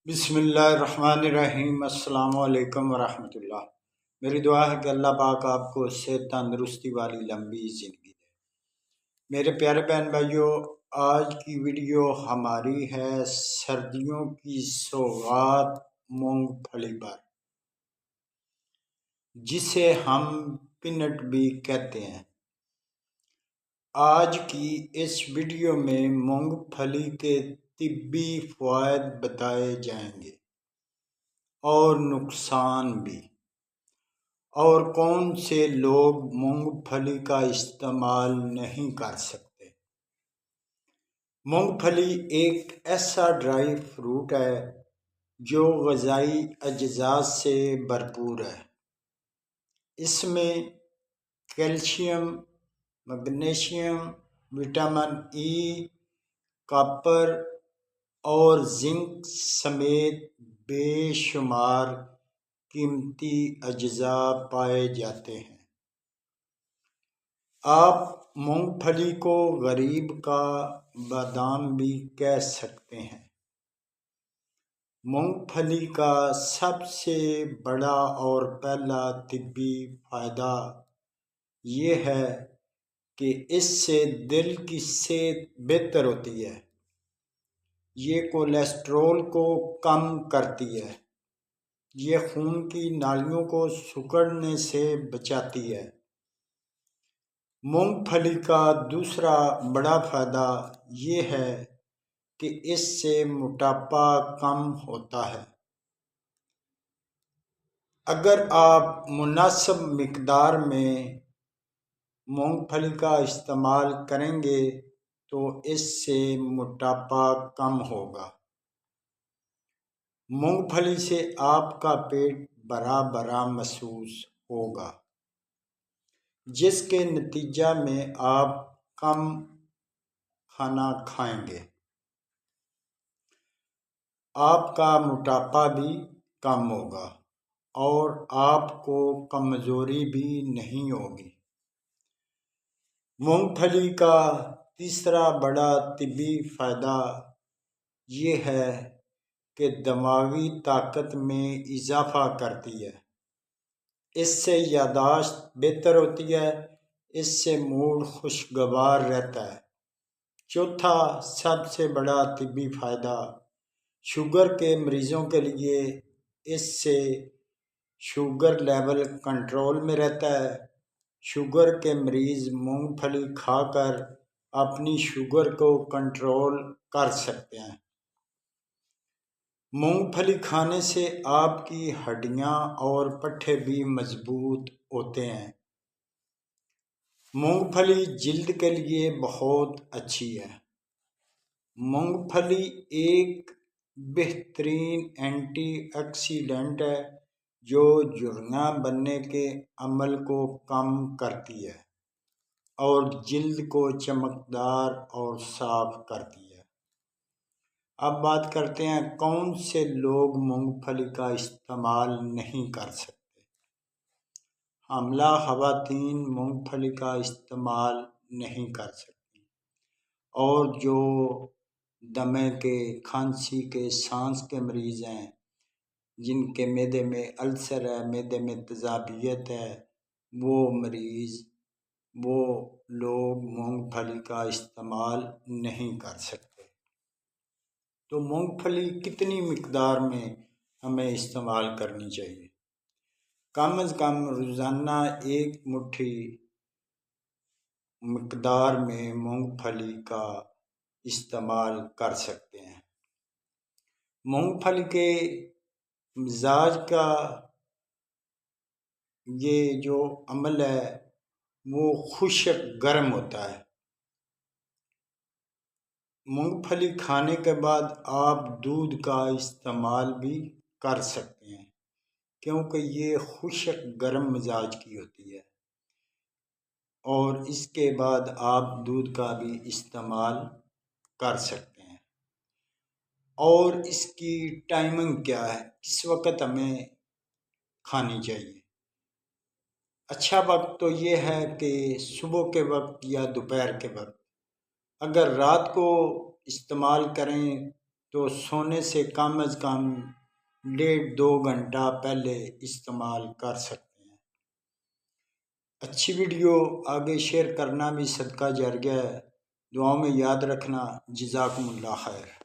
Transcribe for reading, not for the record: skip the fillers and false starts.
بسم اللہ الرحمن الرحیم۔ السلام علیکم ورحمۃ اللہ۔ میری دعا ہے کہ اللہ پاک آپ کو صحت تندرستی والی لمبی زندگی دے۔ میرے پیارے بہن بھائیوں، آج کی ویڈیو ہماری ہے سردیوں کی سوغات مونگ پھلی پر، جسے ہم پینٹ بھی کہتے ہیں۔ آج کی اس ویڈیو میں مونگ پھلی کے طبی فوائد بتائے جائیں گے اور نقصان بھی، اور کون سے لوگ مونگ پھلی کا استعمال نہیں کر سکتے۔ مونگ پھلی ایک ایسا ڈرائی فروٹ ہے جو غذائی اجزاء سے بھرپور ہے۔ اس میں calcium, magnesium, vitamin E, copper اور زنک سمیت بے شمار قیمتی اجزاء پائے جاتے ہیں۔ آپ مونگ پھلی کو غریب کا بادام بھی کہہ سکتے ہیں۔ مونگ پھلی کا سب سے بڑا اور پہلا طبی فائدہ یہ ہے کہ اس سے دل کی صحت بہتر ہوتی ہے۔ یہ کولیسٹرول کو کم کرتی ہے۔ یہ خون کی نالیوں کو سکڑنے سے بچاتی ہے۔ مونگ پھلی کا دوسرا بڑا فائدہ یہ ہے کہ اس سے موٹاپا کم ہوتا ہے۔ اگر آپ مناسب مقدار میں مونگ پھلی کا استعمال کریں گے تو اس سے موٹاپا کم ہوگا۔ مونگ پھلی سے آپ کا پیٹ بھرا بھرا محسوس ہوگا، جس کے نتیجہ میں آپ کم کھانا کھائیں گے۔ آپ کا موٹاپا بھی کم ہوگا اور آپ کو کمزوری بھی نہیں ہوگی۔ مونگ پھلی کا تیسرا بڑا طبی فائدہ یہ ہے کہ دماغی طاقت میں اضافہ کرتی ہے۔ اس سے یادداشت بہتر ہوتی ہے۔ اس سے موڈ خوشگوار رہتا ہے۔ چوتھا سب سے بڑا طبی فائدہ شوگر کے مریضوں کے لیے اس سے شوگر لیول کنٹرول میں رہتا ہے۔ شوگر کے مریض مونگ پھلی کھا کر اپنی شوگر کو کنٹرول کر سکتے ہیں۔ مونگ پھلی کھانے سے آپ کی ہڈیاں اور پٹھے بھی مضبوط ہوتے ہیں۔ مونگ پھلی جلد کے لیے بہت اچھی ہے۔ مونگ پھلی ایک بہترین اینٹی آکسیڈنٹ ہے جو جھریاں بننے کے عمل کو کم کرتی ہے اور جلد کو چمکدار اور صاف کرتی ہے۔ اب بات کرتے ہیں کون سے لوگ مونگ پھلی کا استعمال نہیں کر سکتے۔ حاملہ خواتین مونگ پھلی کا استعمال نہیں کر سکتی، اور جو دمے کے، کھانسی کے، سانس کے مریض ہیں، جن کے معدے میں السر ہے، معدے میں تیزابیت ہے، وہ لوگ مونگ پھلی کا استعمال نہیں کر سکتے۔ تو مونگ پھلی کتنی مقدار میں ہمیں استعمال کرنی چاہیے؟ کم از کم روزانہ ایک مٹھی مقدار میں مونگ پھلی کا استعمال کر سکتے ہیں۔ مونگ پھلی کے مزاج کا یہ جو عمل ہے وہ خشک گرم ہوتا ہے۔ مونگ پھلی کھانے کے بعد آپ دودھ کا استعمال بھی کر سکتے ہیں، کیونکہ یہ خشک گرم مزاج کی ہوتی ہے، اور اس کے بعد آپ دودھ کا بھی استعمال کر سکتے ہیں۔ اور اس کی ٹائمنگ کیا ہے، کس وقت ہمیں کھانی چاہیے؟ اچھا وقت تو یہ ہے کہ صبح کے وقت یا دوپہر کے وقت۔ اگر رات کو استعمال کریں تو سونے سے کم از کم 1.5-2 گھنٹہ پہلے استعمال کر سکتے ہیں۔ اچھی ویڈیو آگے شیئر کرنا بھی صدقہ جاریہ ہے۔ دعاؤں میں یاد رکھنا۔ جزاکم اللہ خیر۔